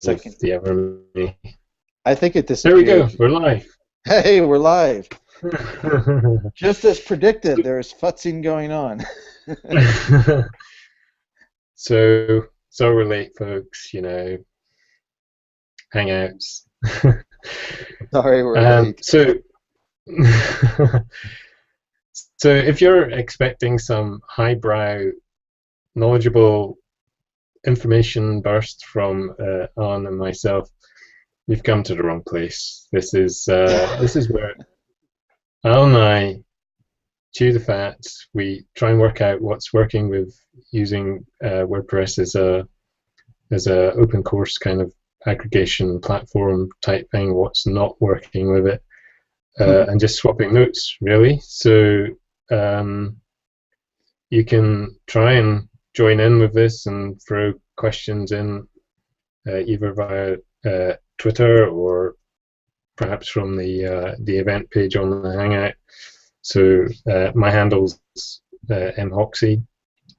of Second. the ever me. I think it There we go. disappeared. We're live. Hey, we're live. Just as predicted, there's futzing going on. so we're late, folks. Hangouts. Sorry, we're um, late. so, so if you're expecting some highbrow, knowledgeable information burst from Alan and myself, you've come to the wrong place. This is where Alan and I chew the fat. We try and work out what's working with using WordPress as a open course kind of aggregation platform type thing. What's not working with it, and just swapping notes really. So you can try and join in with this and throw questions in either via Twitter or perhaps from the event page on the Hangout. So my handle's Hawksey,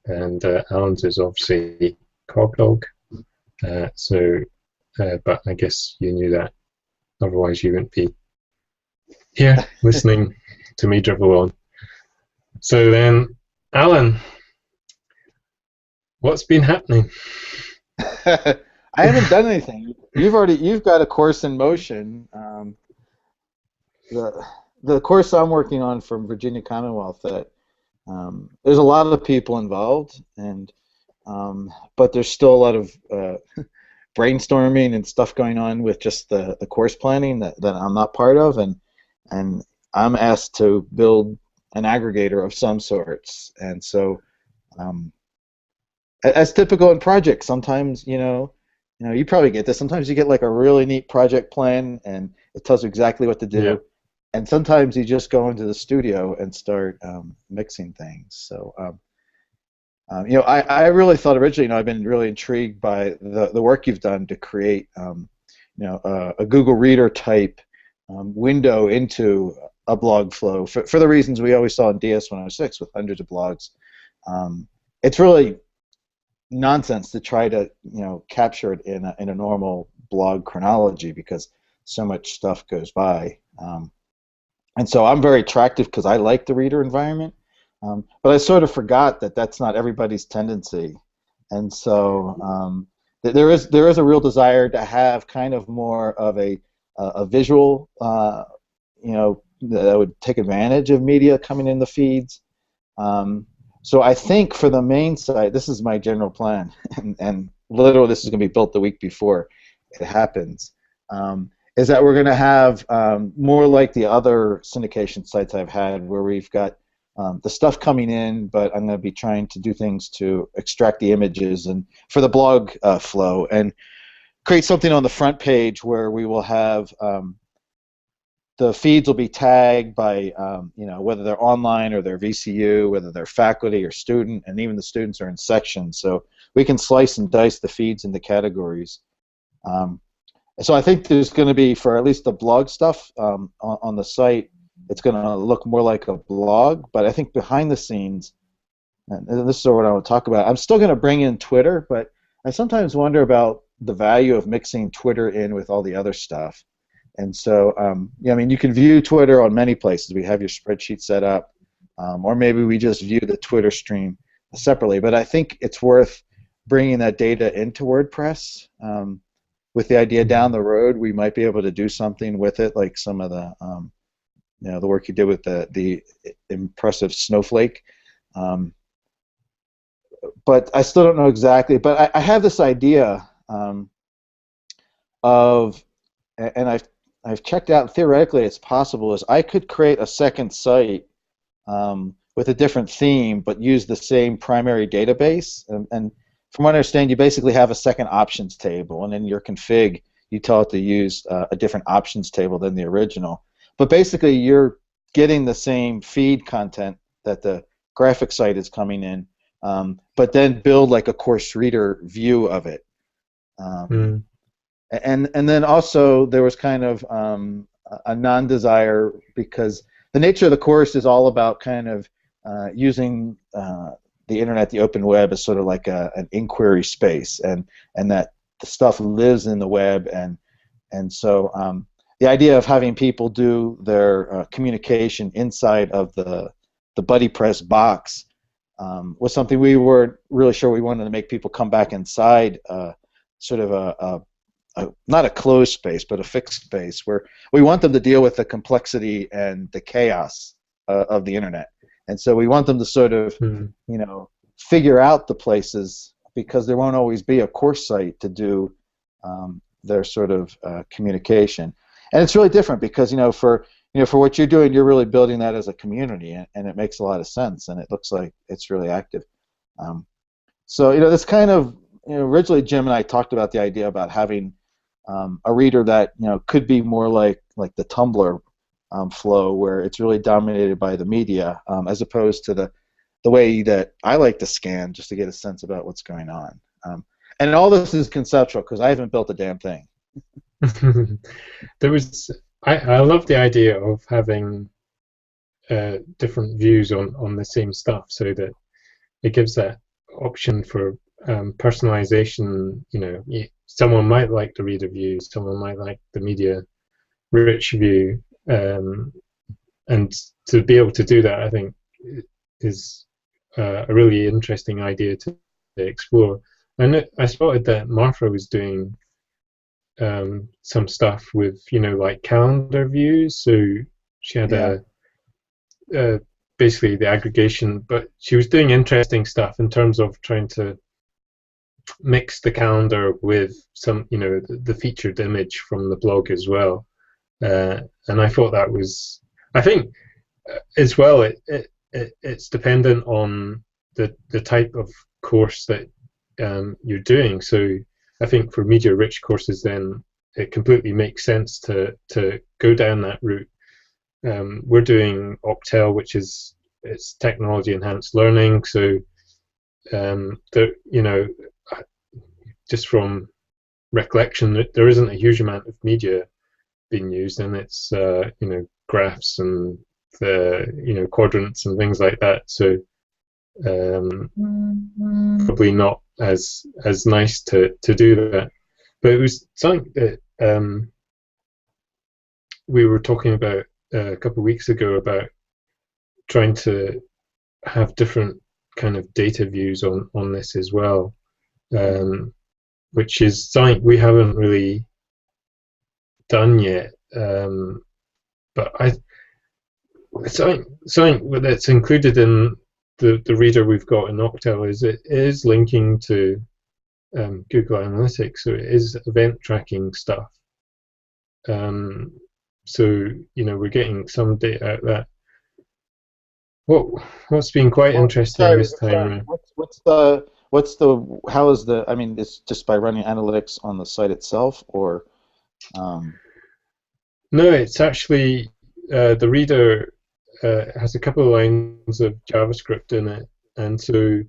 and Alan's is obviously Cogdog. But I guess you knew that. Otherwise, you wouldn't be here listening to me drivel on. So then, Alan, what's been happening? I haven't done anything. You've got a course in motion. The course I'm working on from Virginia Commonwealth, that there's a lot of people involved, and but there's still a lot of brainstorming and stuff going on with just the course planning that I'm not part of, and I'm asked to build an aggregator of some sorts. And so as typical in projects, sometimes you probably get this. Sometimes you get like a really neat project plan and it tells you exactly what to do. Yeah. And sometimes you just go into the studio and start mixing things. So, I really thought originally, I've been really intrigued by the work you've done to create, a Google Reader type window into a blog flow for the reasons we always saw in DS106 with hundreds of blogs. It's really nonsense to try to capture it in a normal blog chronology because so much stuff goes by. And so I'm very attractive because I like the reader environment, but I sort of forgot that that's not everybody's tendency, and so there is a real desire to have kind of more of a visual, that would take advantage of media coming in the feeds. So I think for the main site, this is my general plan, and literally this is going to be built the week before it happens. Is that we're going to have more like the other syndication sites I've had, where we've got the stuff coming in, but I'm going to be trying to do things to extract the images and for the blog flow, and create something on the front page where we will have the feeds will be tagged by whether they're online or they're VCU, whether they're faculty or student, and even the students are in sections, so we can slice and dice the feeds into categories. So I think there's going to be, for at least the blog stuff on the site, it's going to look more like a blog. But I think behind the scenes, and this is what I want to talk about, I'm still going to bring in Twitter, but I sometimes wonder about the value of mixing Twitter in with all the other stuff. And so, you can view Twitter on many places. We have your spreadsheet set up, or maybe we just view the Twitter stream separately. But I think it's worth bringing that data into WordPress. With the idea down the road, we might be able to do something with it, like some of the, the work you did with the impressive snowflake. But I still don't know exactly. But I have this idea of, and I've checked out theoretically it's possible, is I could create a second site with a different theme, but use the same primary database. And from what I understand, you basically have a second options table, and in your config, you tell it to use a different options table than the original. But basically, you're getting the same feed content that the graphic site is coming in, but then build like a course reader view of it. And then also there was kind of a non-desire, because the nature of the course is all about kind of using the internet, the open web, as sort of like an inquiry space, and that the stuff lives in the web, and so the idea of having people do their communication inside of the BuddyPress box was something we weren't really sure we wanted to make people come back inside sort of not a closed space, but a fixed space where we want them to deal with the complexity and the chaos of the internet. And so we want them to sort of, figure out the places, because there won't always be a course site to do their sort of communication. And it's really different because, for what you're doing, you're really building that as a community, and it makes a lot of sense, and it looks like it's really active. So, this kind of, originally Jim and I talked about the idea about having a reader that, could be more like the Tumblr flow, where it's really dominated by the media, as opposed to the way that I like to scan just to get a sense about what's going on. And all this is conceptual because I haven't built a damn thing. I love the idea of having different views on the same stuff, so that it gives that option for personalization. Someone might like the reader view, someone might like the media rich view, and to be able to do that, I think, is a really interesting idea to explore. And I spotted that Martha was doing some stuff with, like calendar views. So she had basically the aggregation, but she was doing interesting stuff in terms of trying to mix the calendar with some, the featured image from the blog as well. And I thought that was, I think, as well, it's dependent on the type of course that you're doing. So I think for media-rich courses, then it completely makes sense to go down that route. We're doing Octel, which is it's technology-enhanced learning. So just from recollection, there isn't a huge amount of media being used, and it's graphs and the quadrants and things like that. So probably not as nice to do that. But it was something that we were talking about a couple of weeks ago, about trying to have different kind of data views on this as well, which is something we haven't really done yet. But something that's included in the reader we've got in Octel is it is linking to Google Analytics, so it is event tracking stuff. So we're getting some data out of that. What's been quite interesting this time? How is the? I mean, it's just by running analytics on the site itself, or? No, it's actually the reader has a couple of lines of JavaScript in it, and so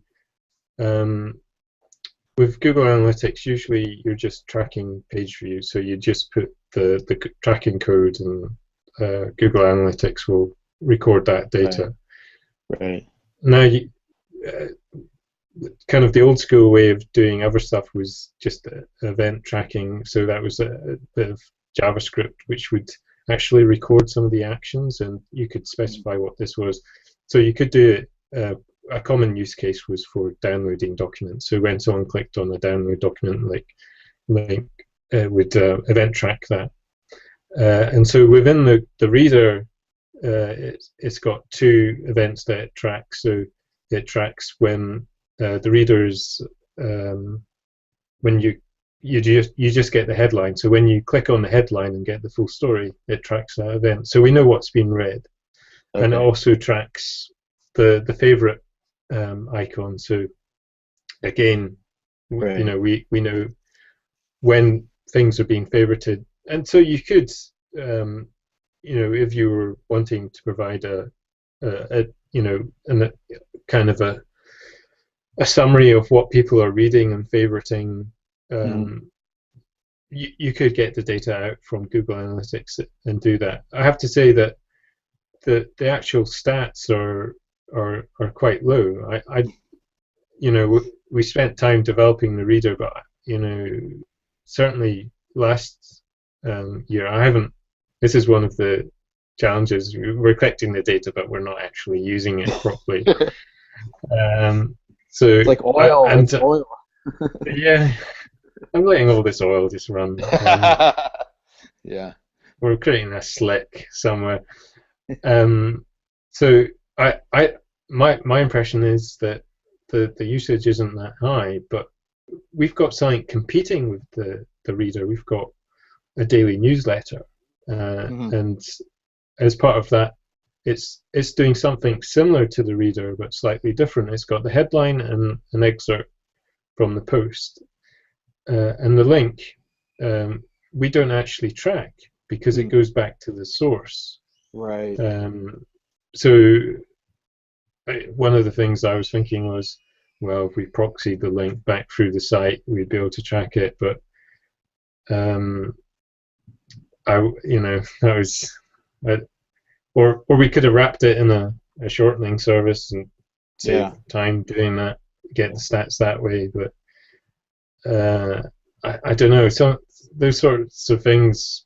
with Google Analytics, usually you're just tracking page views, so you just put the tracking code, and Google Analytics will record that data. Right. Now, kind of the old school way of doing other stuff was just event tracking, so that was a bit of JavaScript which would actually record some of the actions, and you could specify what this was. So you could do it. A common use case was for downloading documents. So when someone clicked on a download document link, it would event track that. And so within the reader, it's got two events that it tracks. So it tracks when the readers, when you just get the headline. So when you click on the headline and get the full story, it tracks that event. So we know what's been read, and it also tracks the favorite icon. So again, we know when things are being favorited, and so you could, if you were wanting to provide a kind of a summary of what people are reading and favoriting. You could get the data out from Google Analytics and do that. I have to say that the actual stats are quite low. We spent time developing the reader, but certainly last year, I haven't. This is one of the challenges. We're collecting the data, but we're not actually using it properly. So it's like oil. It's oil. Yeah, I'm letting all this oil just run. Yeah. We're creating a slick somewhere. So my impression is that the usage isn't that high, but we've got something competing with the reader. We've got a daily newsletter, and as part of that, it's doing something similar to the reader but slightly different. It's got the headline and an excerpt from the post, and the link we don't actually track because it goes back to the source. Right. So one of the things I was thinking was, well, if we proxied the link back through the site, we'd be able to track it. But that was, or we could have wrapped it in a shortening service and save time doing that, get the stats that way. But I don't know. So those sorts of things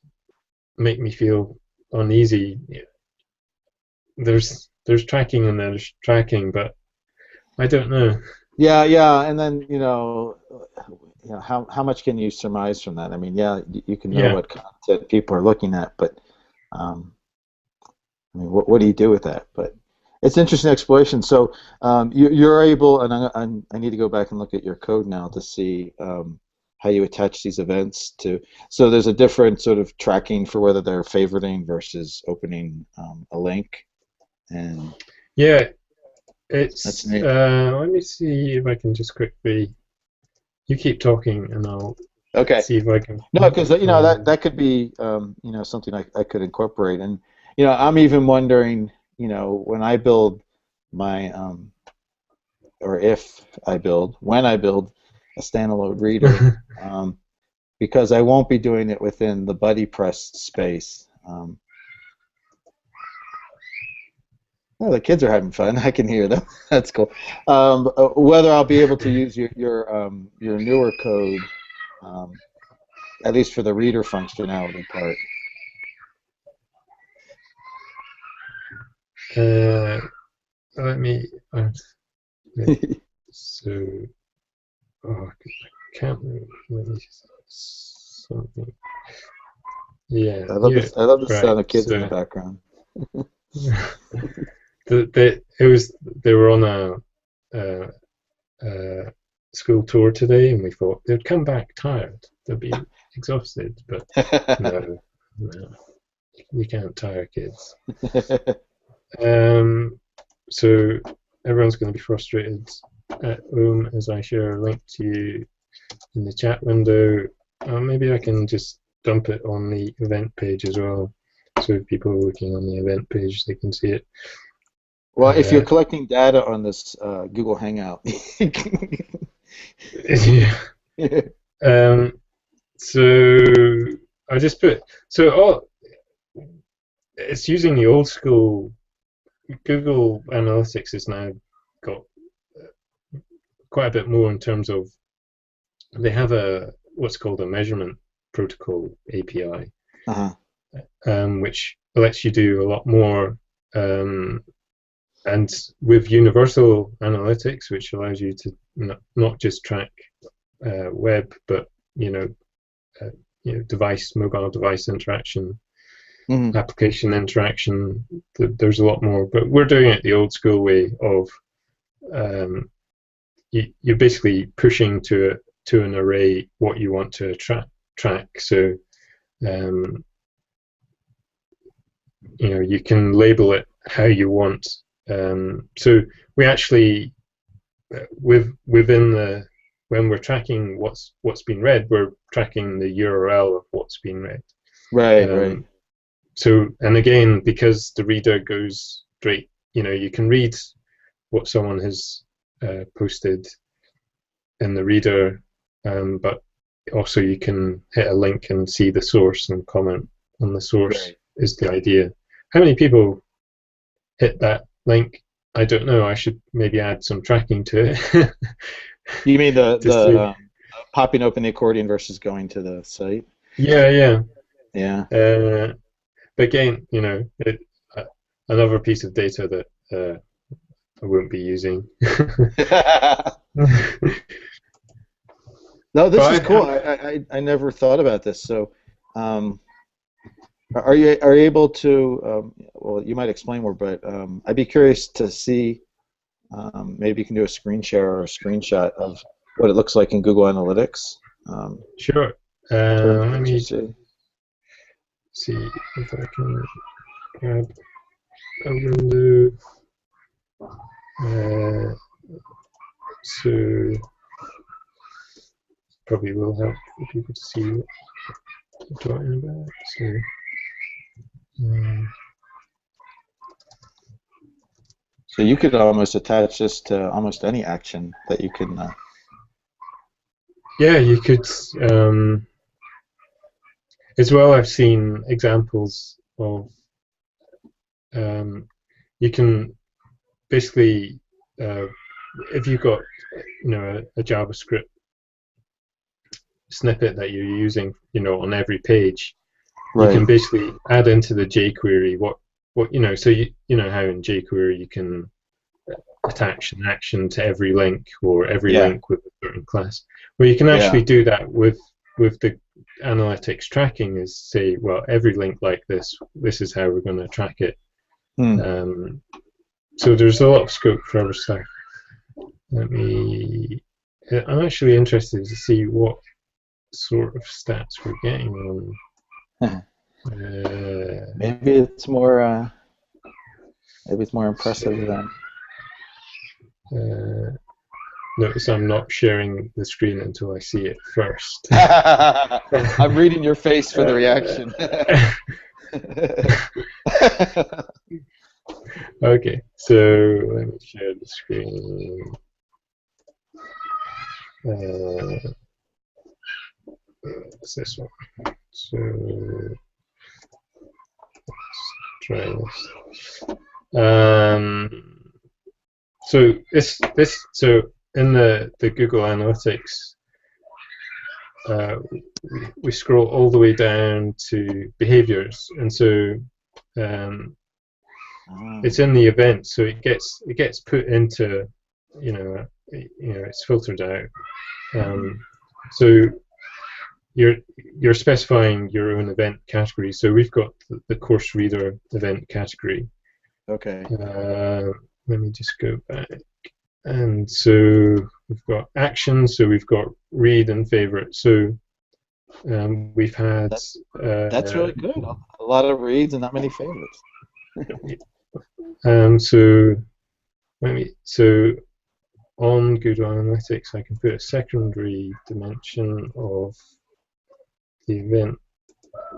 make me feel uneasy. There's tracking and there's tracking, but I don't know. Yeah, and then how much can you surmise from that? I mean, you can know what content people are looking at, but I mean, what do you do with that? But it's interesting exploration. So you're able, and I need to go back and look at your code now to see how you attach these events to. So there's a different sort of tracking for whether they're favoriting versus opening a link, and it's let me see if I can just quickly. You keep talking, and I'll see if I can. No, because that could be something I could incorporate, and I'm even wondering when I build my or when I build a standalone reader, because I won't be doing it within the BuddyPress space. Oh, the kids are having fun. I can hear them. That's cool. Whether I'll be able to use your newer code, at least for the reader functionality part. Let me. So, I can't. Let me something. Yeah. I love the sound of kids in the background. They were on a school tour today, and we thought they'd come back tired. They'd be exhausted, but no, you can't tire kids. So everyone's going to be frustrated at home as I share a link to you in the chat window. Maybe I can just dump it on the event page as well. So if people are looking on the event page, they can see it. Well, if you're collecting data on this Google Hangout. So I just put it's using the old school. Google Analytics has now got quite a bit more in terms of they have what's called a measurement protocol API. Which lets you do a lot more, and with universal analytics, which allows you to not just track web, but mobile device interaction, application interaction. There's a lot more, but we're doing it the old school way of you're basically pushing to an array what you want to track. So you can label it how you want. So we actually, within when we're tracking what's been read, we're tracking the URL of what's been read. Right. So, and again, because the reader goes straight, you can read what someone has posted in the reader, but also you can hit a link and see the source and comment on the source. Right. Is the idea. How many people hit that link? I don't know. I should maybe add some tracking to it. You mean the popping open the accordion versus going to the site. Yeah, yeah. But again, another piece of data that I won't be using. No, this is cool. I never thought about this. So, are you able to? Well, you might explain more, but I'd be curious to see. Maybe you can do a screen share or a screenshot of what it looks like in Google Analytics. Sure. Let me see if I can grab a window. So probably will help for people to see what I'm talking about. So you could almost attach this to almost any action that you can. Yeah, you could. As well, I've seen examples of. You can basically, if you've got, a JavaScript snippet that you're using, on every page, Right. You can basically add into the jQuery what so you know how in jQuery you can attach an action to every link or every link with a certain class. Well, you can actually do that with the analytics tracking. Is say, well, every link like this is how we're going to track it. So there's a lot of scope for other stuff. I'm actually interested to see what sort of stats we're getting on. Maybe it's more impressive than. Notice I'm not sharing the screen until I see it first. I'm reading your face for the reaction. Okay, so let me share the screen. What's this one? So let's try this. So in the Google Analytics, we scroll all the way down to behaviors, and so it's in the event, so it gets put into it's filtered out. So you're specifying your own event category. So we've got the course reader event category. Okay. Let me just go back. And so we've got actions, so we've got read and favorite. So we've had... That's really good. A lot of reads and not many favorites. So on Google Analytics, I can put a secondary dimension of the event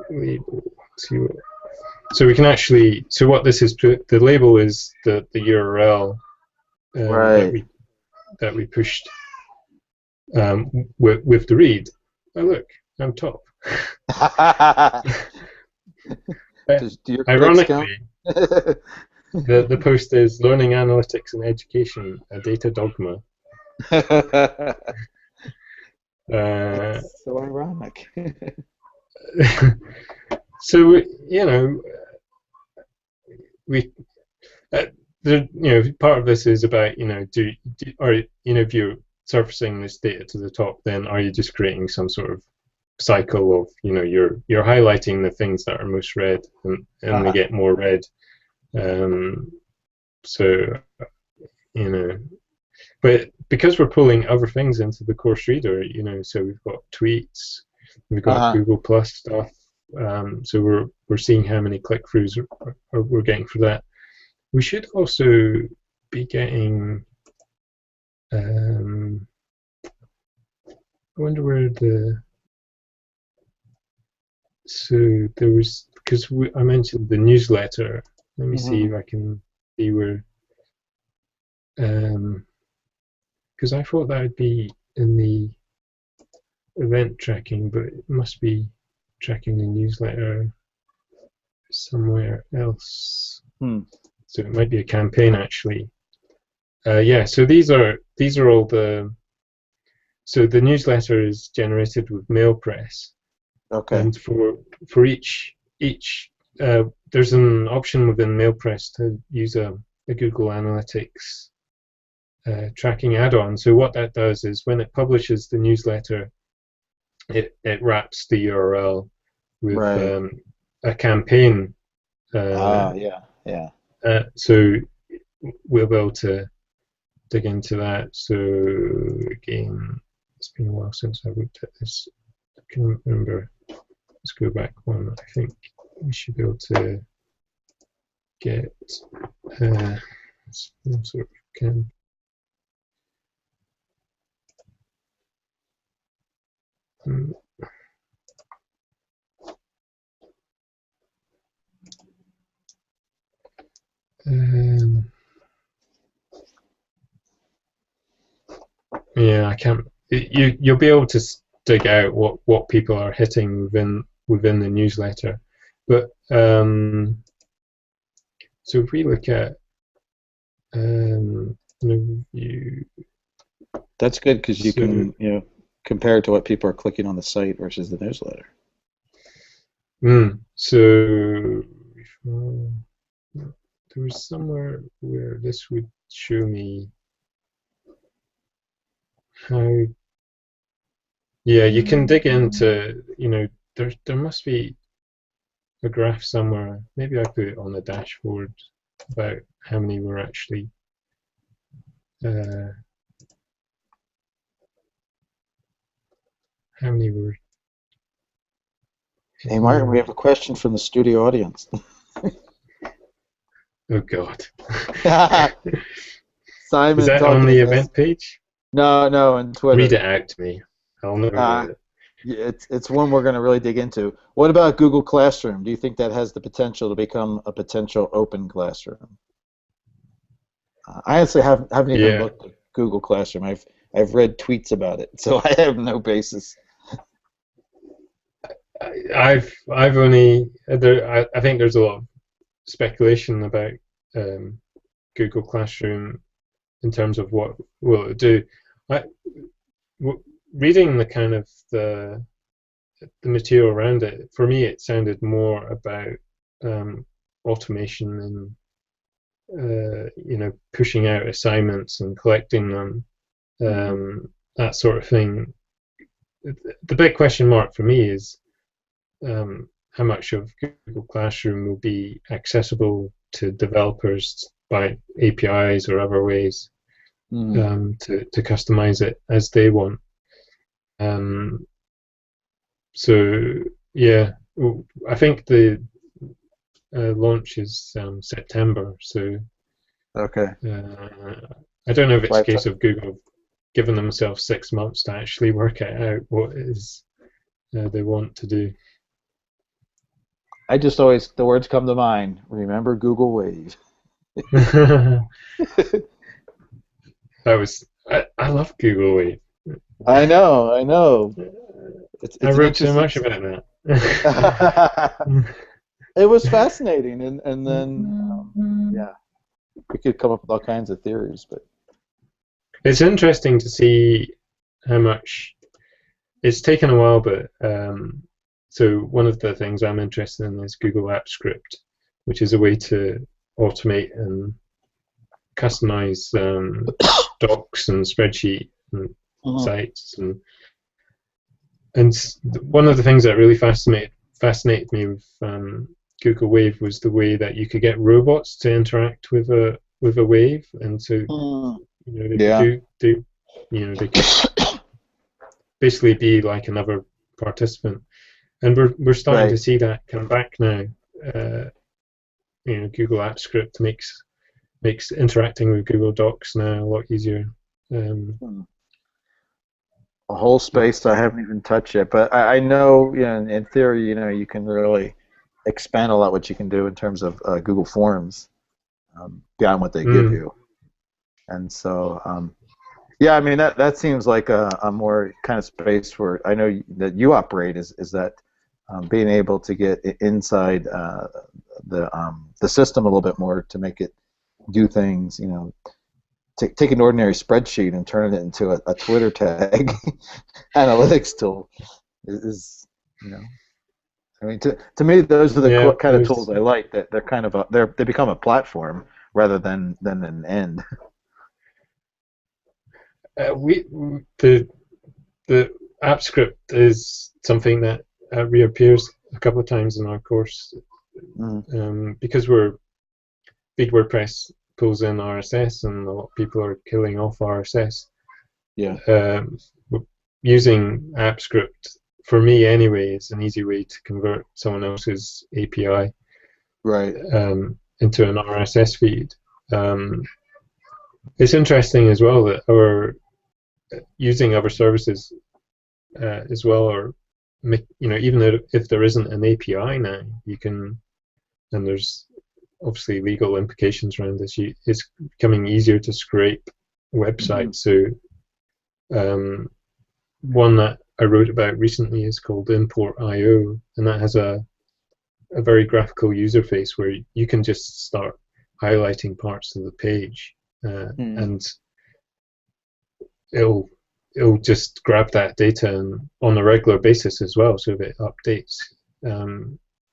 label. So we can actually, so what this is, the label is the URL that we pushed with the read. Oh look, I'm top. Ironically, the post is Learning Analytics and Education, a Data Dogma. That's so ironic. So part of this is about if you're surfacing this data to the top, then are you just creating some sort of cycle of you're highlighting the things that are most read and they get more read. But because we're pulling other things into the course reader, so we've got tweets, we've got Google Plus stuff. So we're seeing how many click-throughs we're getting for that. We should also be getting. I wonder where the. So there was, because I mentioned the newsletter. Let me see if I can see where. Because I thought that would be in the event tracking, but it must be tracking the newsletter somewhere else. So it might be a campaign actually. Yeah. So these are all the. so the newsletter is generated with MailPress, Okay. and for each there's an option within MailPress to use a Google Analytics tracking add-on. So what that does is when it publishes the newsletter, it wraps the URL with Right. a campaign. Yeah. So we'll be able to dig into that. So again, it's been a while since I looked at this. I can remember. Let's go back one. I think we should be able to get some sort of can. Yeah, I can't. You'll be able to dig out what people are hitting within the newsletter, but so if we look at review, That's good because you can compare it to what people are clicking on the site versus the newsletter. So there was somewhere where this would show me how. Yeah, you can dig into, there must be a graph somewhere. Maybe I put it on the dashboard about how many were actually how many were. Hey, Martin, we have a question from the studio audience. Oh God. Simon, is that on the event page? No, on Twitter. Read it out to me. I'll never read it. Yeah, it's one we're going to really dig into. What about Google Classroom? Do you think that has the potential to become a potential open classroom? I honestly haven't even looked at Google Classroom. I've read tweets about it, so I have no basis. I've only I think there's a lot of speculation about Google Classroom in terms of what will it do. Reading the kind of the material around it, for me it sounded more about automation and pushing out assignments and collecting them, that sort of thing. The big question mark for me is how much of Google Classroom will be accessible to developers by APIs or other ways to customize it as they want. So yeah, I think the launch is September. So okay. I don't know if it's a case of Google giving themselves 6 months to actually work it out what it is they want to do. I just always, the words come to mind. Remember Google Wave. I love Google Wave. I know. I wrote so much about that. It was fascinating, and then yeah, we could come up with all kinds of theories, but it's interesting to see how much it's taken a while. But so one of the things I'm interested in is Google Apps Script, which is a way to automate and customize docs and spreadsheet and sites, and one of the things that really fascinated me with Google Wave was the way that you could get robots to interact with a wave, and so they could basically be like another participant, and we're starting to see that come back now. Google Apps Script makes interacting with Google Docs now a lot easier. A whole space I haven't even touched yet, but I know, in theory, you can really expand a lot what you can do in terms of Google Forms beyond what they give you, and so yeah, I mean that seems like a more kind of space where I know that you operate is that being able to get inside the system a little bit more to make it do things, take an ordinary spreadsheet and turn it into a Twitter tag analytics tool is, you know. I mean, to me, those are the kind of tools I like. That they're kind of they become a platform rather than an end. The app script is something that reappears a couple of times in our course, because feed WordPress pulls in RSS, and a lot of people are killing off RSS. Yeah. Using app script, for me anyway, is an easy way to convert someone else's API into an RSS feed. It's interesting as well that using other services as well, or even if there isn't an API now, you can, and there's obviously legal implications around this. It's becoming easier to scrape websites. So one that I wrote about recently is called Import.io, and that has a very graphical user face where you can just start highlighting parts of the page, and it'll just grab that data on a regular basis as well. So if it updates,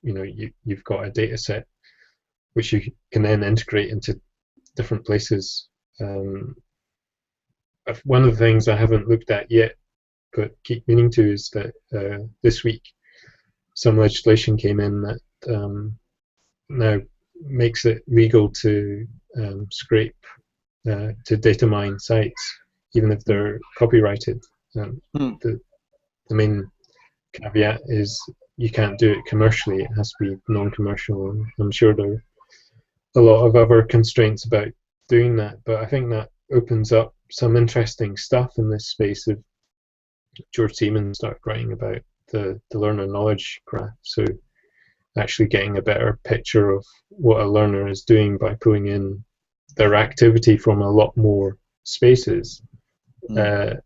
you've got a data set which you can then integrate into different places. One of the things I haven't looked at yet, but keep meaning to, is that this week some legislation came in that now makes it legal to scrape, to data mine sites, even if they're copyrighted. The main caveat is you can't do it commercially. It has to be non-commercial, and I'm sure there are a lot of other constraints about doing that, but I think that opens up some interesting stuff in this space. Of George Siemens started writing about the learner knowledge graph, so actually getting a better picture of what a learner is doing by pulling in their activity from a lot more spaces. And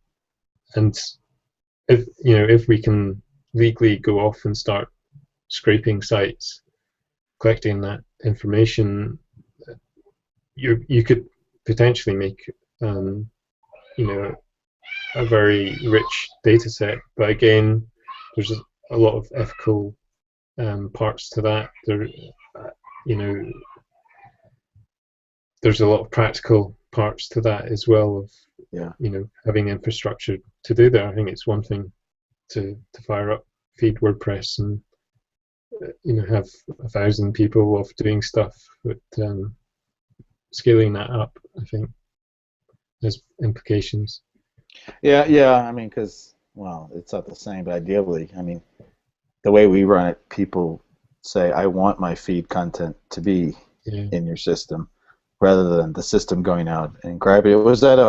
if we can legally go off and start scraping sites, collecting that information, you could potentially make a very rich data set. But again, there's a lot of ethical parts to that. There's a lot of practical parts to that as well, of having infrastructure to do that. I think it's one thing to fire up feed WordPress and have 1,000 people off doing stuff, but scaling that up, I think, has implications. Yeah. I mean, because it's not the same, but ideally, I mean, the way we run it, people say, "I want my feed content to be in your system," rather than the system going out and grabbing it. Was that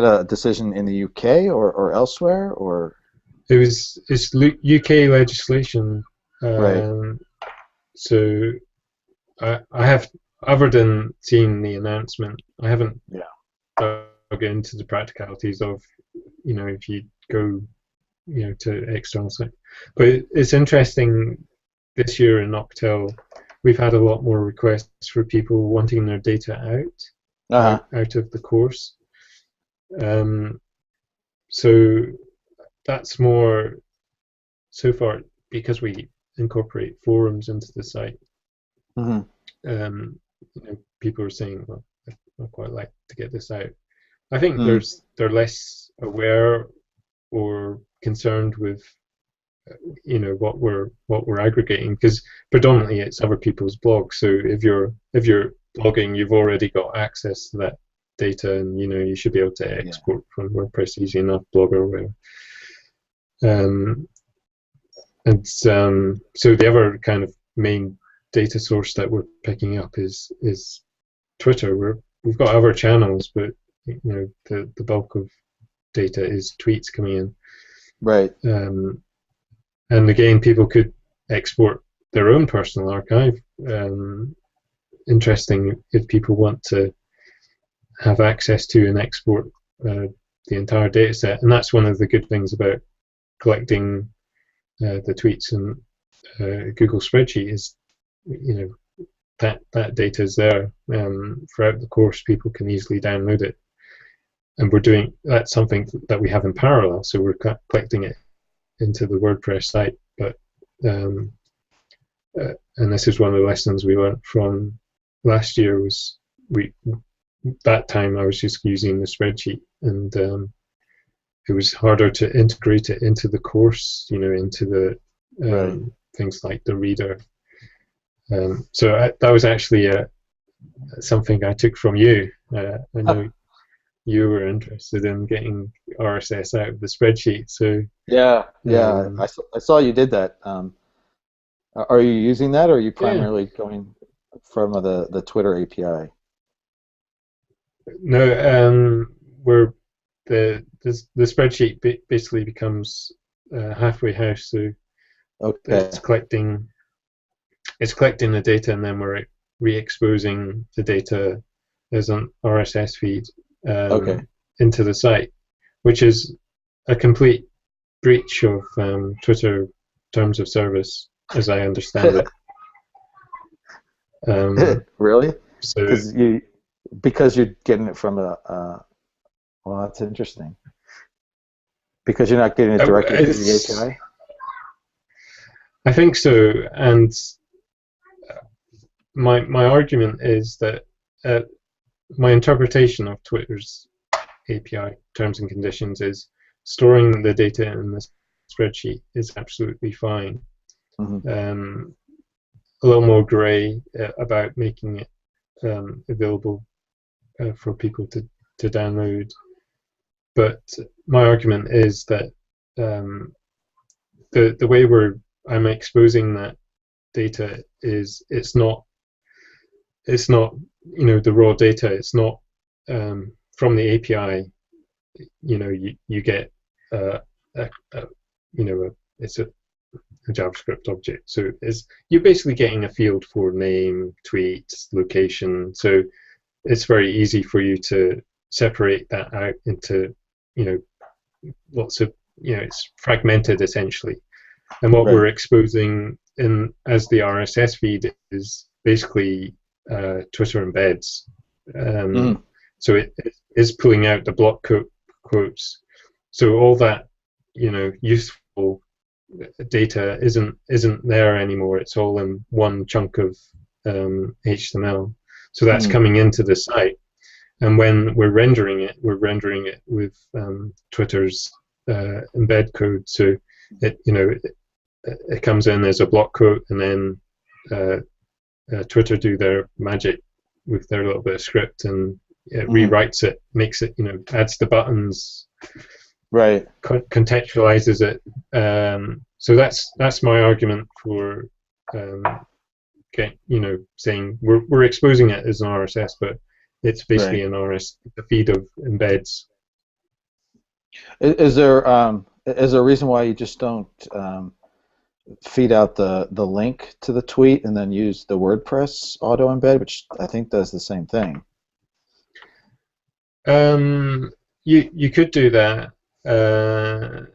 a decision in the UK or elsewhere, or? It's UK legislation. Right. So I have, other than seeing the announcement, I haven't dug into the practicalities of if you go to external site. But it's interesting, this year in Octel we've had a lot more requests for people wanting their data out of the course. So that's more, so far, because we incorporate forums into the site. People are saying, well, I'd quite like to get this out. I think they're less aware or concerned with what we're aggregating, because predominantly it's other people's blogs. So if you're blogging, you've already got access to that data, and you should be able to export from WordPress easy enough, Blogger or whatever. So the other kind of main data source that we're picking up is Twitter. We've got other channels, but the bulk of data is tweets coming in. Right. And again, people could export their own personal archive. Interesting if people want to have access to and export the entire data set. And that's one of the good things about collecting the tweets in Google Spreadsheet, is that data is there throughout the course. People can easily download it, and that's something that we have in parallel. So we're collecting it into the WordPress site, but and this is one of the lessons we learned from last year. Was that time I was just using the spreadsheet, and it was harder to integrate it into the course, into the things like the reader. So that was actually something I took from you. I know you were interested in getting RSS out of the spreadsheet. So yeah, I saw you did that. Are you using that, or are you primarily going from the Twitter API? No, the spreadsheet basically becomes halfway house. So it's collecting the data, and then we're re-exposing the data as an RSS feed into the site, which is a complete breach of Twitter terms of service, as I understand it. Really? So because you're getting it from well, that's interesting. Because you're not getting it directly from the API? I think so, and my argument is that my interpretation of Twitter's API terms and conditions is storing the data in the spreadsheet is absolutely fine. Mm-hmm. A little more grey about making it available for people to download. But my argument is that the way I'm exposing that data is it's not the raw data. It's not from the API. You get it's a JavaScript object. So you're basically getting a field for name, tweet, location. So it's very easy for you to separate that out into lots of it's fragmented essentially. And what we're exposing in as the RSS feed is basically Twitter embeds. So it is pulling out the block quotes. So all that useful data isn't there anymore. It's all in one chunk of HTML. So that's coming into the site, and when we're rendering it with Twitter's embed code. So it comes in as a block quote, and then Twitter do their magic with their little bit of script, and it rewrites it, makes it, adds the buttons, contextualizes it. So that's my argument for saying we're exposing it as an RSS, but it's basically an a feed of embeds. Is there a reason why you just don't feed out the link to the tweet and then use the WordPress auto embed, which I think does the same thing? You could do that. I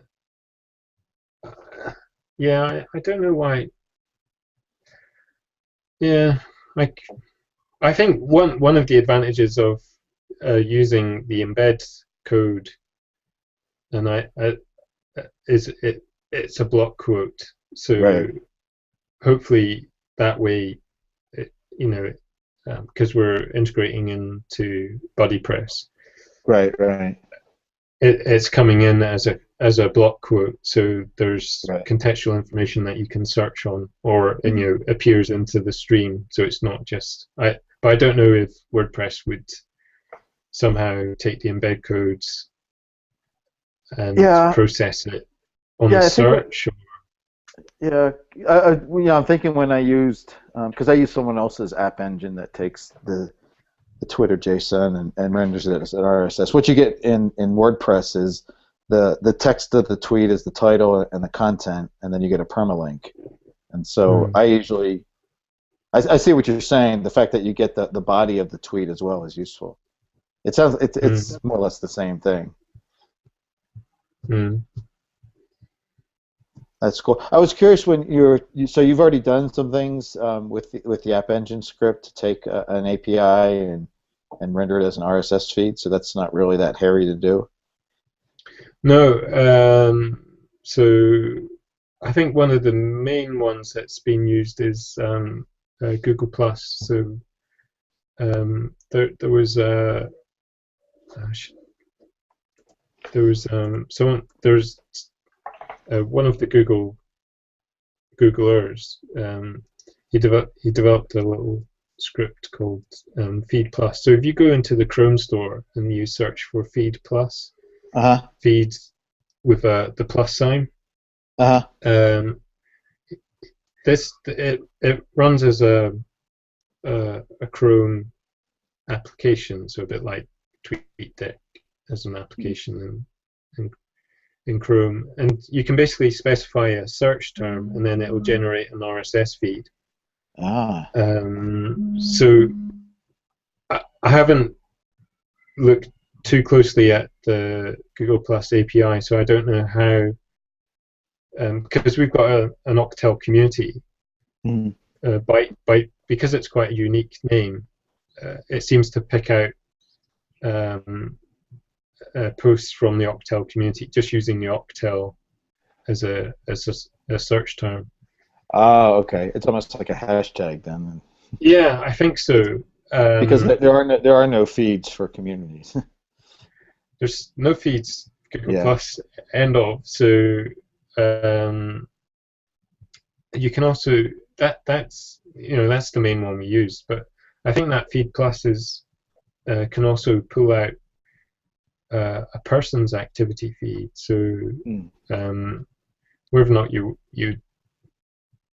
don't know why. Yeah, I think one of the advantages of using the embed code, and is it's a block quote. So hopefully that way, because we're integrating into BuddyPress. Right. It's coming in as a block quote, so there's contextual information that you can search on, or appears into the stream. So it's not just but I don't know if WordPress would somehow take the embed codes and process it on the search. I'm thinking when I used because I use someone else's app engine that takes the Twitter JSON and renders it as an RSS. What you get in WordPress is the text of the tweet is the title and the content, and then you get a permalink. And so I see what you're saying. The fact that you get the body of the tweet as well is useful. It sounds it's more or less the same thing. That's cool. I was curious when so you've already done some things with the App Engine script to take an API and render it as an RSS feed. So that's not really that hairy to do. No, so I think one of the main ones that's been used is Google Plus. So there was one of the Googlers. He developed a little script called Feed Plus. So if you go into the Chrome store and you search for Feed Plus, feed with the plus sign, it runs as a Chrome application, so a bit like TweetDeck as an application in Chrome, and you can basically specify a search term, and then it will generate an RSS feed. So I haven't looked too closely at the Google Plus API, so I don't know how. Because we've got an Octel community, because it's quite a unique name, it seems to pick out posts from the Octel community, just using the Octel as a search term. Oh, okay. It's almost like a hashtag then. Yeah, I think so. Because there are no feeds for communities. There's no feeds Google Plus end of, so you can also that's the main one we use, but I think that Feed Plus can also pull out a person's activity feed. So whether or not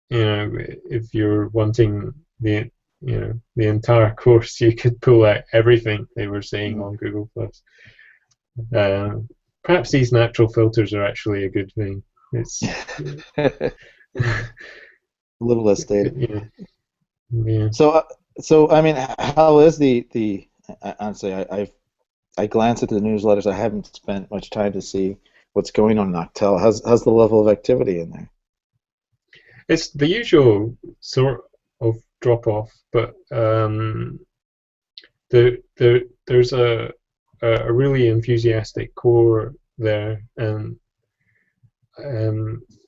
if you're wanting the entire course, you could pull out everything they were saying on Google Plus. Perhaps these natural filters are actually a good thing. It's a little less data. Yeah. So I mean, how is the honestly, I glance at the newsletters. I haven't spent much time to see what's going on in Octel. How's the level of activity in there? It's the usual sort of drop off, but there's a really enthusiastic core there, and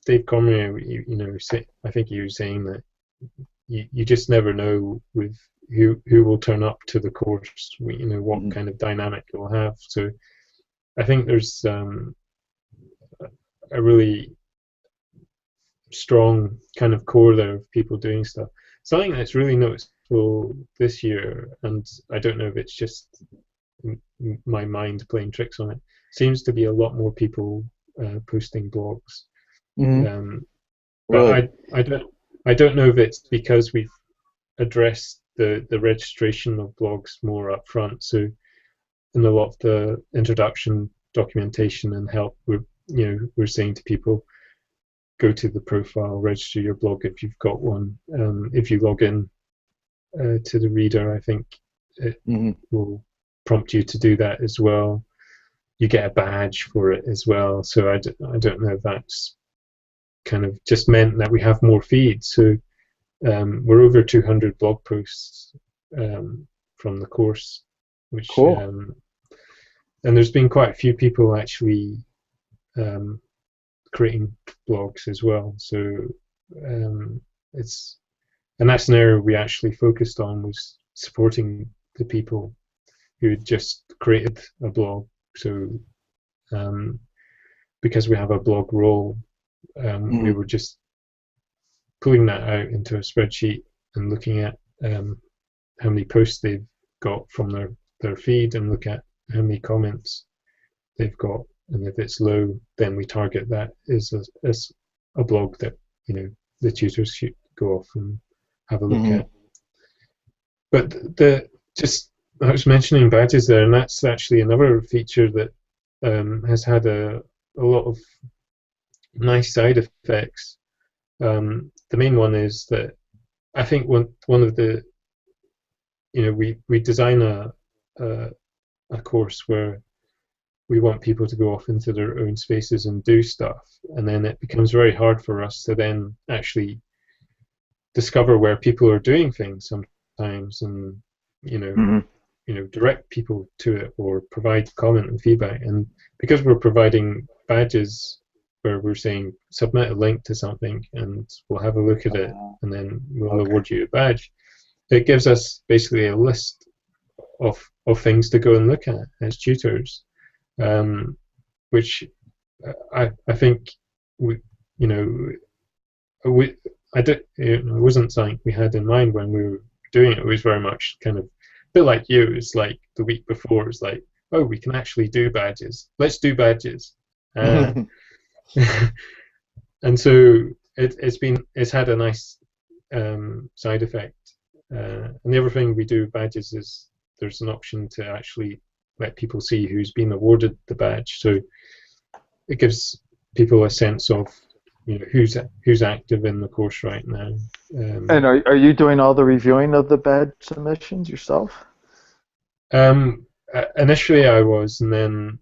Dave Cormier, I think he was saying that you just never know with who will turn up to the course, what kind of dynamic it will have. So I think there's a really strong kind of core there of people doing stuff. Something that's really noticeable this year, and I don't know if it's just my mind playing tricks on it, seems to be a lot more people posting blogs. But I don't know if it's because we've addressed the registration of blogs more up front. So in a lot of the introduction documentation and help, we're saying to people, go to the profile, register your blog if you've got one. If you log in to the reader, I think it will prompt you to do that as well. You get a badge for it as well. So I don't know if that's kind of just meant that we have more feeds. So we're over 200 blog posts from the course, which cool. And there's been quite a few people actually creating blogs as well. So that's an area we actually focused on, was supporting the people who had just created a blog. So because we have a blog role, we were just pulling that out into a spreadsheet and looking at how many posts they've got from their feed, and look at how many comments they've got, and if it's low, then we target that as a blog that the tutors should go off and have a look at. But I was mentioning badges there, and that's actually another feature that has had a lot of nice side effects. The main one is that I think one of the we design a course where we want people to go off into their own spaces and do stuff, and then it becomes very hard for us to then actually discover where people are doing things sometimes, and direct people to it or provide comment and feedback. And because we're providing badges where we're saying submit a link to something and we'll have a look at it and then we'll award you a badge, it gives us basically a list of things to go and look at as tutors, which I think it wasn't something we had in mind when we were doing it. It was very much kind of a bit like you. It's like the week before, it's like, oh, we can actually do badges. Let's do badges. And so it's had a nice side effect. And the other thing we do with badges is there's an option to actually let people see who's been awarded the badge. So it gives people a sense of who's active in the course right now. And are you doing all the reviewing of the badge submissions yourself? Initially I was, and then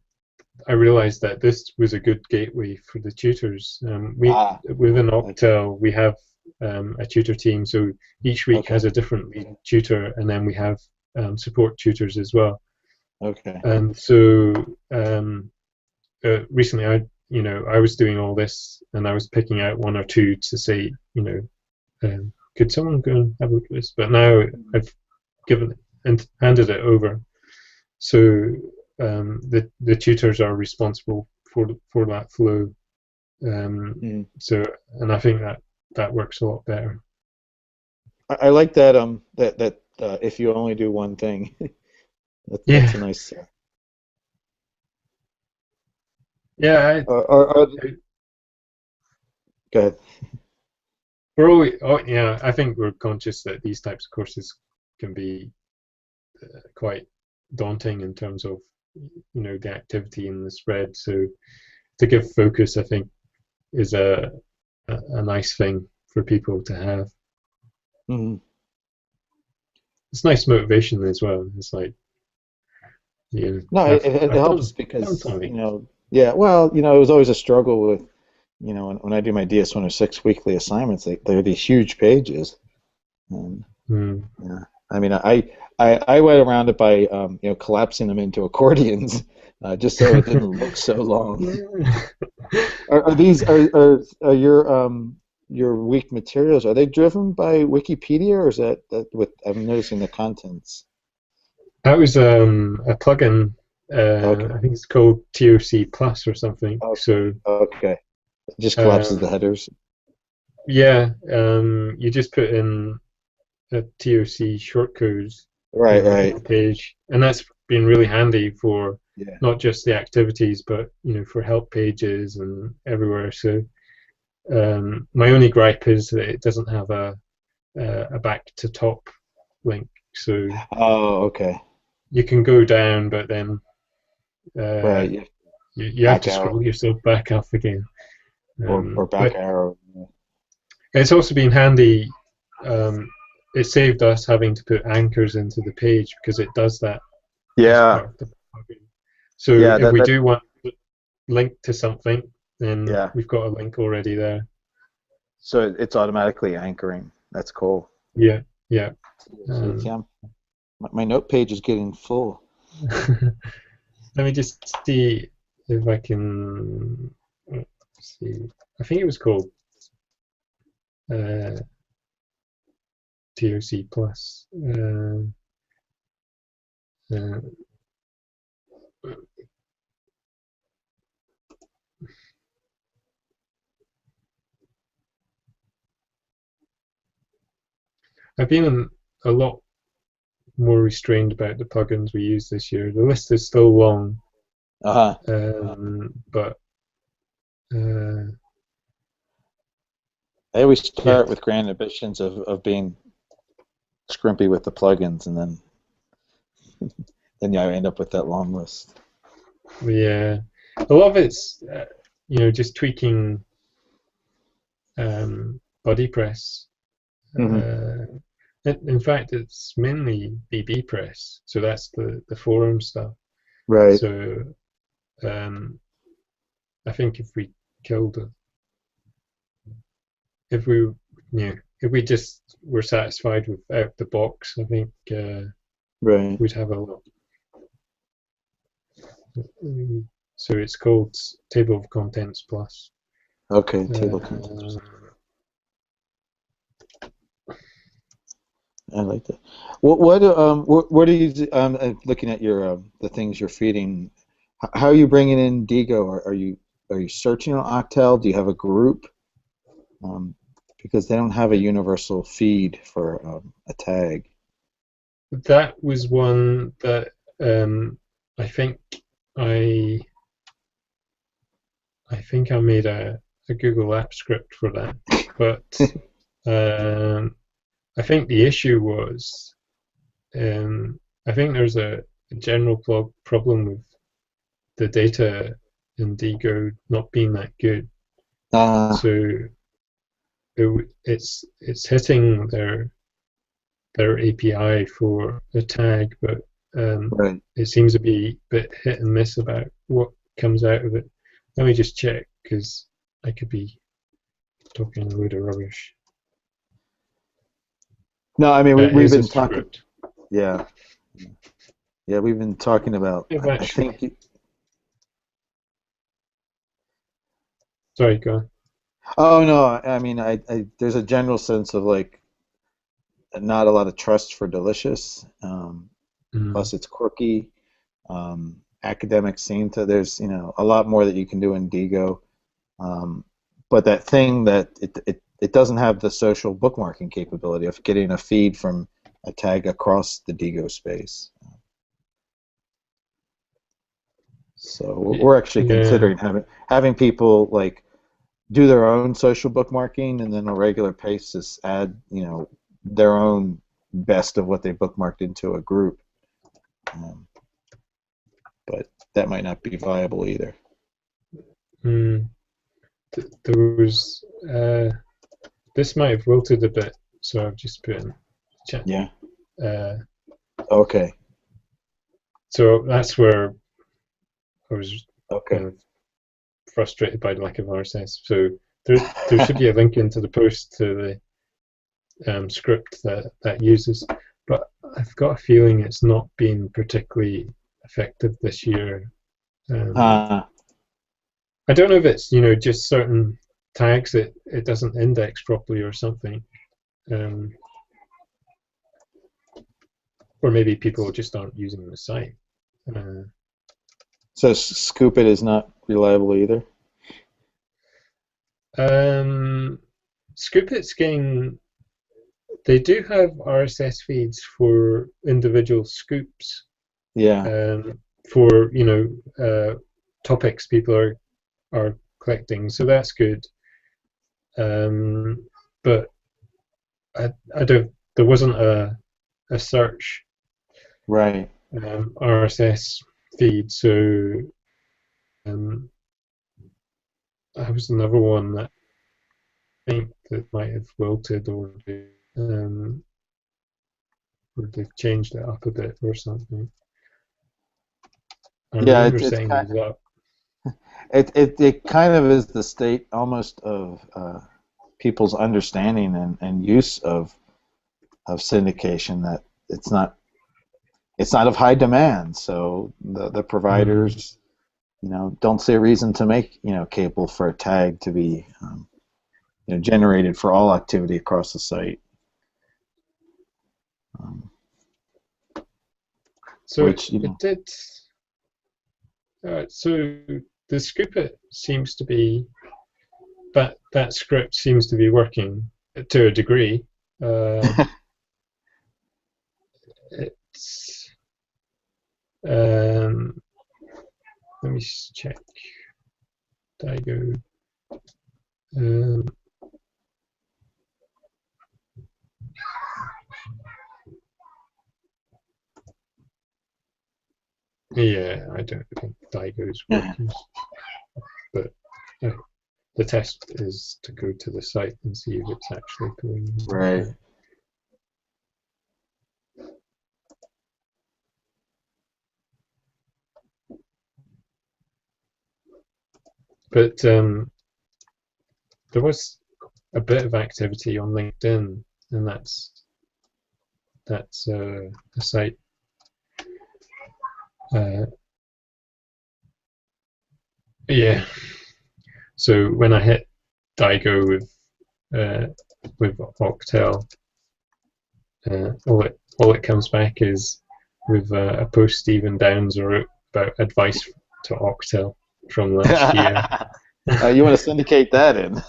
I realized that this was a good gateway for the tutors. Within Octel we have a tutor team, so each week has a different lead tutor, and then we have support tutors as well. Okay. And so recently I was doing all this, and I was picking out one or two to say, could someone go and have a look at this? But now I've given and handed it over, so the tutors are responsible for that flow. So, and I think that works a lot better. I like that. That if you only do one thing, that's a nice. Yeah. Go ahead. I think we're conscious that these types of courses can be quite daunting in terms of the activity and the spread. So to give focus, I think, is a nice thing for people to have. Mm-hmm. It's nice motivation as well. It's like, it helps because yeah. Well, it was always a struggle with, when I do my DS-106 weekly assignments, they're these huge pages. And, yeah. I mean, I went around it by collapsing them into accordions, just so it didn't look so long. Are your week materials, are they driven by Wikipedia, or is that with? I'm noticing the contents. That was a plugin. I think it's called TOC Plus or something. Okay. It just collapses the headers. Yeah. You just put in a TOC shortcode. Right. Page, and that's been really handy for not just the activities, but for help pages and everywhere. So my only gripe is that it doesn't have a back to top link. So you can go down, but then you have to scroll yourself back up again, or back arrow. It's also been handy. It saved us having to put anchors into the page because it does that. Yeah. So if we do want to link to something, then we've got a link already there. So it's automatically anchoring. That's cool. Yeah. My note page is getting full. Let me just see if I can. Let's see. I think it was called TOC Plus. I've been a lot more restrained about the plugins we use this year. The list is still long, but I always start with grand ambitions of being scrimpy with the plugins, and then I end up with that long list. Yeah, a lot of it's just tweaking body press. In fact, it's mainly BB press, so that's the forum stuff. Right. So I think if we killed it, if we if we just were satisfied with out the box, I think Right. we'd have a lot. So it's called Table of Contents Plus. Okay. Table contents. I like that. What are you? Looking at your the things you're feeding. How are you bringing in Digo? Are you searching on Octal? Do you have a group? Because they don't have a universal feed for a tag. That was one that I think I made a Google app script for that, but I think the issue was I think there's a general problem with the data in Digo not being that good. So it's hitting their API for the tag, but Right. it seems to be a bit hit and miss about what comes out of it. Let me just check, because I could be talking a load of rubbish. No, I mean we've been talking. Script. Yeah, we've been talking about. I think. Sorry, go on. Oh no, I mean there's a general sense of like not a lot of trust for Delicious. Plus it's quirky. Academics seem to there's a lot more that you can do in Digo, but that thing that it doesn't have the social bookmarking capability of getting a feed from a tag across the Digo space. So we're actually considering having people like do their own social bookmarking and then on a regular basis add their own best of what they bookmarked into a group. But that might not be viable either. There was this might have wilted a bit, so I've just put in chat. Yeah. Okay. So that's where I was kind of frustrated by the lack of RSS. So there should be a link into the post to the script that uses, but I've got a feeling it's not been particularly effective this year. I don't know if it's just certain tags that it doesn't index properly or something, or maybe people just aren't using the site. So Scoop It is not reliable either? Scoop It's getting... They do have RSS feeds for individual scoops. Yeah. For topics people are collecting, so that's good. But I don't. There wasn't a search right RSS feed, so that was another one that I think that might have wilted, or they've changed it up a bit or something. I remember setting these up. It kind of is the state almost of people's understanding and use of syndication that it's not of high demand, so the providers don't see a reason to make cable for a tag to be generated for all activity across the site. So it did. So the Scoop It seems to be that script seems to be working to a degree. It's let me check. Digo. Yeah, I don't think Digo's working, but the test is to go to the site and see if it's actually going. Right. But there was a bit of activity on LinkedIn, and that's a site. Yeah. So when I hit Digo with Octel, all it comes back is with a post Stephen Downs wrote about advice to Octel from last year. You want to syndicate that in?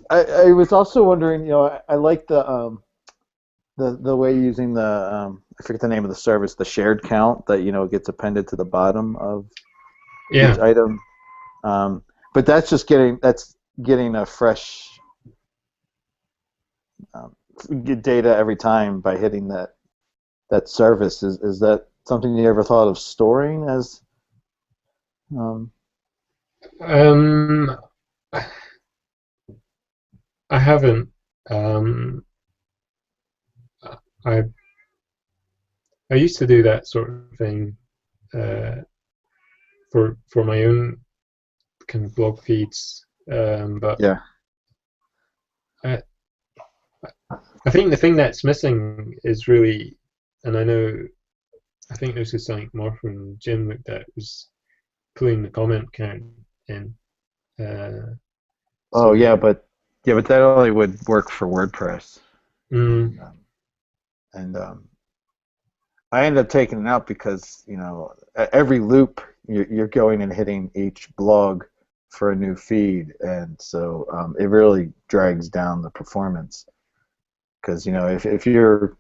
I was also wondering, I like the way you're using the I forget the name of the service, the shared count that gets appended to the bottom of each item. But that's just getting a fresh data every time by hitting that service. Is that something you ever thought of storing as? I haven't. I used to do that sort of thing for my own kind of blog feeds, but yeah. I think the thing that's missing is really, and I think this is something Martha and Jim looked at, was pulling the comment count in. But that only would work for WordPress. And I ended up taking it out because every loop you're going and hitting each blog for a new feed, and so it really drags down the performance. Because if you're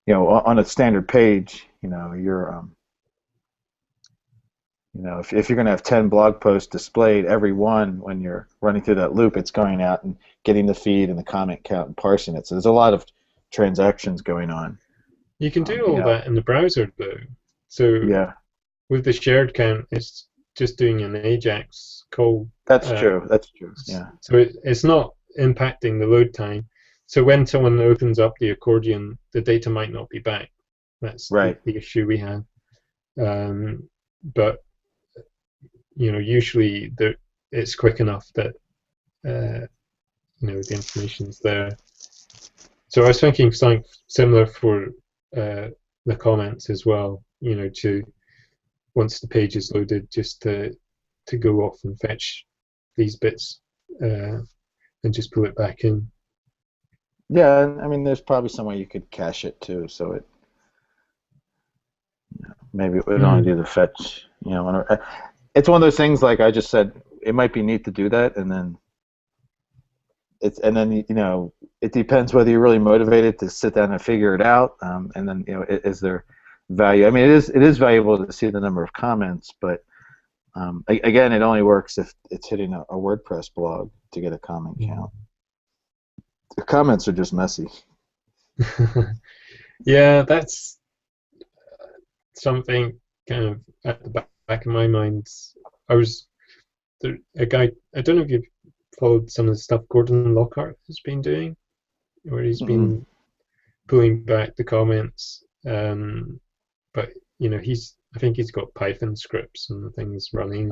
on a standard page, you're if you're going to have 10 blog posts displayed, every one when you're running through that loop, it's going out and getting the feed and the comment count and parsing it. So there's a lot of transactions going on. You can do all that in the browser, though. So with the shared count, it's just doing an AJAX call. That's true. That's true. Yeah. So it's not impacting the load time. So when someone opens up the accordion, the data might not be back. That's the issue we have. But usually it's quick enough that the information's there. So I was thinking something similar for the comments as well. To once the page is loaded, just to go off and fetch these bits and just pull it back in. Yeah, I mean, there's probably some way you could cache it too, so it maybe it would only do the fetch. It's one of those things, like I just said, it might be neat to do that, and then it depends whether you're really motivated to sit down and figure it out, and then is there value? I mean, it is valuable to see the number of comments, but again, it only works if it's hitting a WordPress blog to get a comment count. The comments are just messy. Yeah, that's something kind of at the back of my mind. A guy, I don't know if you've followed some of the stuff Gordon Lockhart has been doing, where he's been pulling back the comments, but I think he's got Python scripts and things running.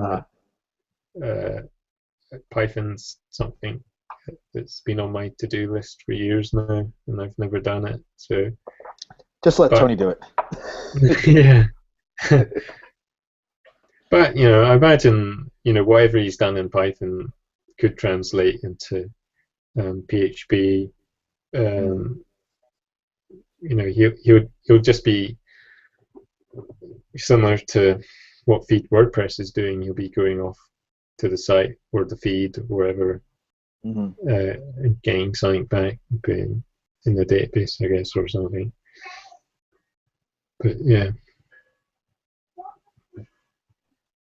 Python's something that's been on my to-do list for years now, and I've never done it. So just let Tony do it. Yeah. But I imagine whatever he's done in Python could translate into PHP. He'll just be similar to what feed WordPress is doing. He'll be going off to the site or the feed, wherever, and getting something back, being in the database, I guess, or something. But yeah.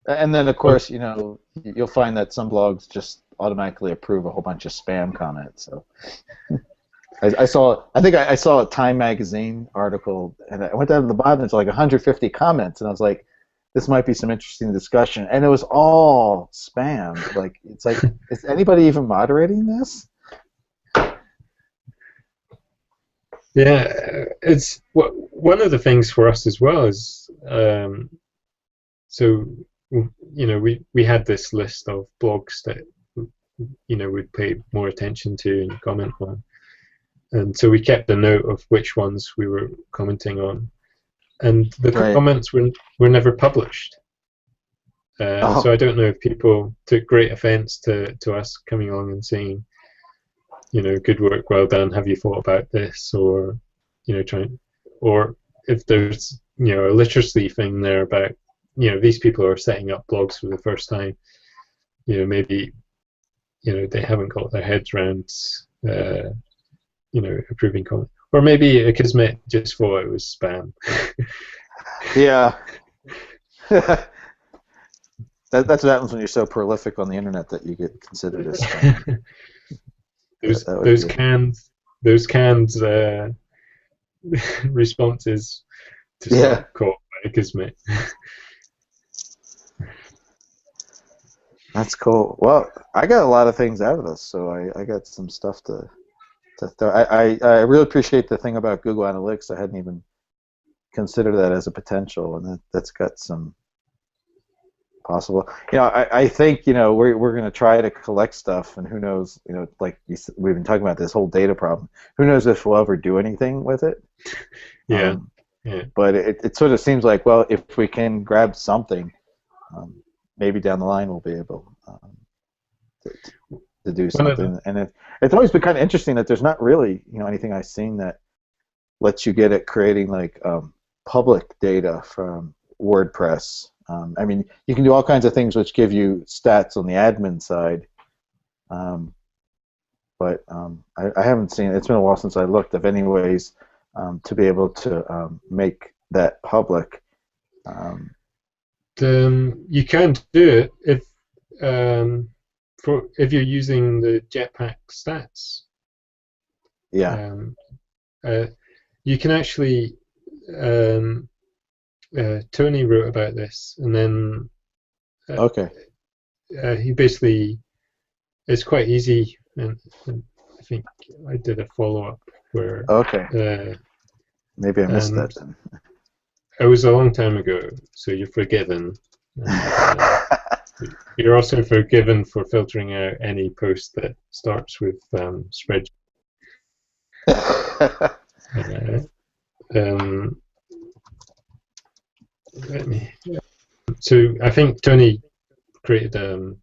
And then, of course, you'll find that some blogs just automatically approve a whole bunch of spam comments. So I saw a Time Magazine article, and I went down to the bottom. It's like 150 comments, and I was like, "This might be some interesting discussion." And it was all spam. It's like, is anybody even moderating this? Yeah, it's one of the things for us as well is so we had this list of blogs that we'd pay more attention to and comment on, and so we kept a note of which ones we were commenting on, and the Right. comments were never published. So I don't know if people took great offense to us coming along and saying, good work, well done, have you thought about this, or or if there's a literacy thing there about these people are setting up blogs for the first time, maybe they haven't got their heads around approving comment, or maybe Akismet just thought it was spam. Yeah. That's what happens when you're so prolific on the internet that you get considered as spam. those canned responses to start caught by Akismet. That's cool. Well, I got a lot of things out of this, so I got some stuff to throw. I really appreciate the thing about Google Analytics. I hadn't even considered that as a potential, and that's got some possible. I think we're going to try to collect stuff, and who knows? Like we've been talking about this whole data problem. Who knows if we'll ever do anything with it? Yeah. But it sort of seems like, well, if we can grab something, maybe down the line we'll be able to do something. And it's always been kind of interesting that there's not really anything I've seen that lets you get at creating like public data from WordPress. I mean, you can do all kinds of things which give you stats on the admin side, but I haven't seen. It's been a while since I looked of any ways to be able to make that public. You can do it if you're using the Jetpack stats. Yeah. You can actually. Tony wrote about this, and then he basically, it's quite easy, and I think I did a follow-up where maybe I missed that then. It was a long time ago, so you're forgiven. You're also forgiven for filtering out any post that starts with spreadsheet. So I think Tony created a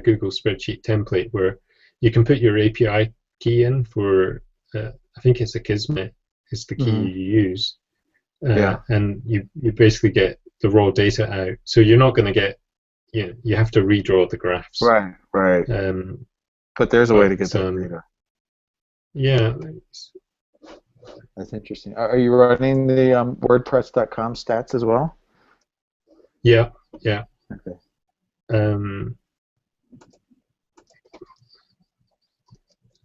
Google spreadsheet template where you can put your API key in for I think it's Akismet is the key you use, and you basically get the raw data out. So you're not going to get you have to redraw the graphs. Right. But there's a way to get that data. Yeah. That's interesting. Are you running the WordPress.com stats as well? Yeah. Okay. Let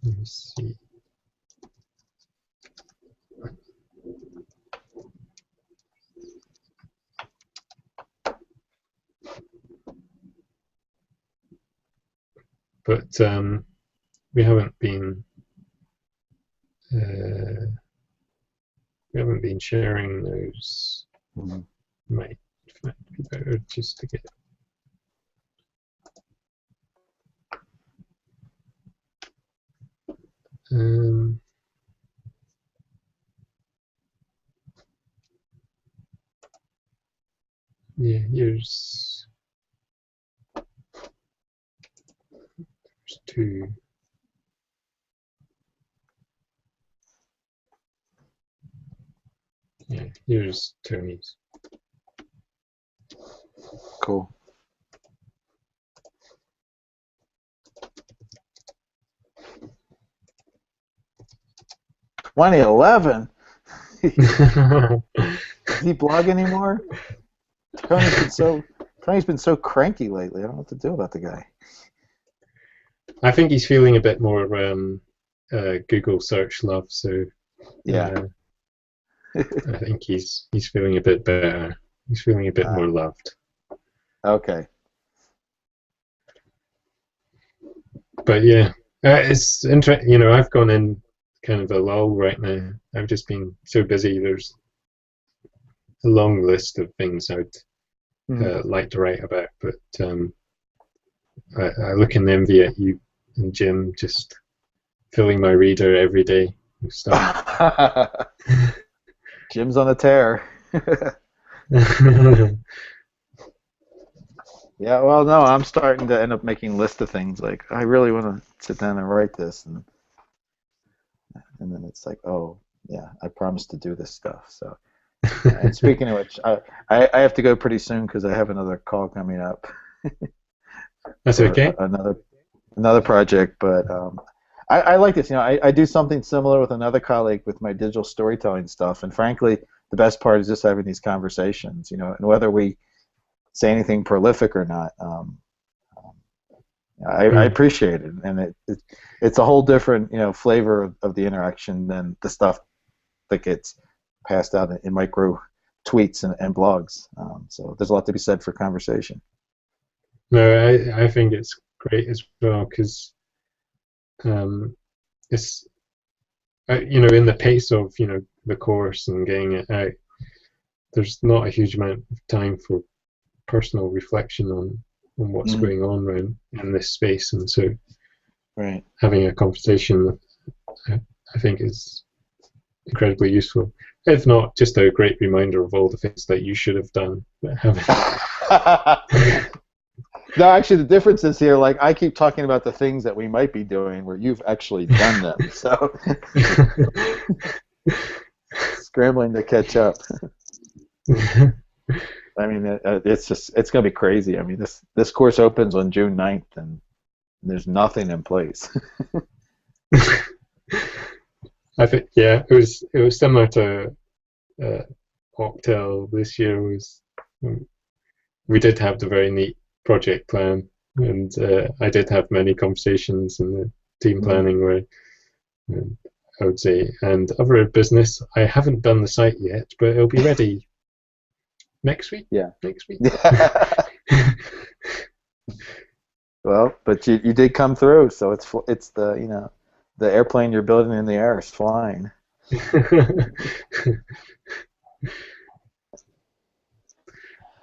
me see. But we haven't been sharing those. Might be better just to get. Yeah, here's two. Yeah, here's Tony's. Cool. $2011. Does he blog anymore? Tony's been so cranky lately. I don't know what to do about the guy. I think he's feeling a bit more Google search love. So yeah, I think he's feeling a bit better. He's feeling a bit more loved. Okay. But yeah, it's interesting. I've gone in kind of a lull right now. I've just been so busy. There's a long list of things I'd like to write about, but I look in envy at you and Jim just filling my reader every day with stuff. Jim's on a tear. Yeah, well, no, I'm starting to end up making a list of things. Like, I really want to sit down and write this, and then it's like, oh, yeah, I promised to do this stuff. So, and speaking of which, I have to go pretty soon because I have another call coming up. That's okay. Another project, but I like this. You know, I do something similar with another colleague with my digital storytelling stuff, and frankly, the best part is just having these conversations. You know, and whether we say anything prolific or not, I appreciate it, and it's a whole different flavor of the interaction than the stuff that gets passed out in micro tweets and blogs. So there's a lot to be said for conversation. No, I think it's great as well because it's in the pace of the course and getting it out, there's not a huge amount of time for personal reflection on what's going on around in this space, and so having a conversation I think is incredibly useful. If not, just a great reminder of all the things that you should have done but haven't. No, actually, the difference is here. Like, I keep talking about the things that we might be doing, where you've actually done them. So, scrambling to catch up. I mean, it's going to be crazy. I mean, this course opens on June 9th, and there's nothing in place. I think it was similar to Octel this year. We did have the very neat project plan, and I did have many conversations in the team planning where I would say, and other business. I haven't done the site yet, but it'll be ready next week. Yeah, next week. Well, but you did come through, so it's the the airplane you're building in the air is flying.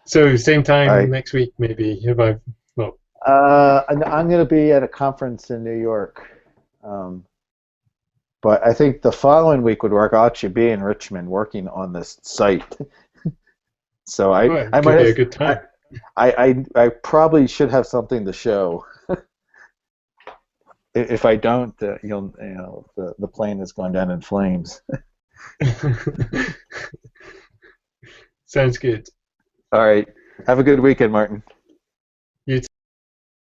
So same time next week, maybe. Have I? Well, I'm going to be at a conference in New York, but I think the following week would work. I'll actually be in Richmond working on this site, so I might be a good time. I probably should have something to show. If I don't, the plane is going down in flames. Sounds good. All right. Have a good weekend, Martin.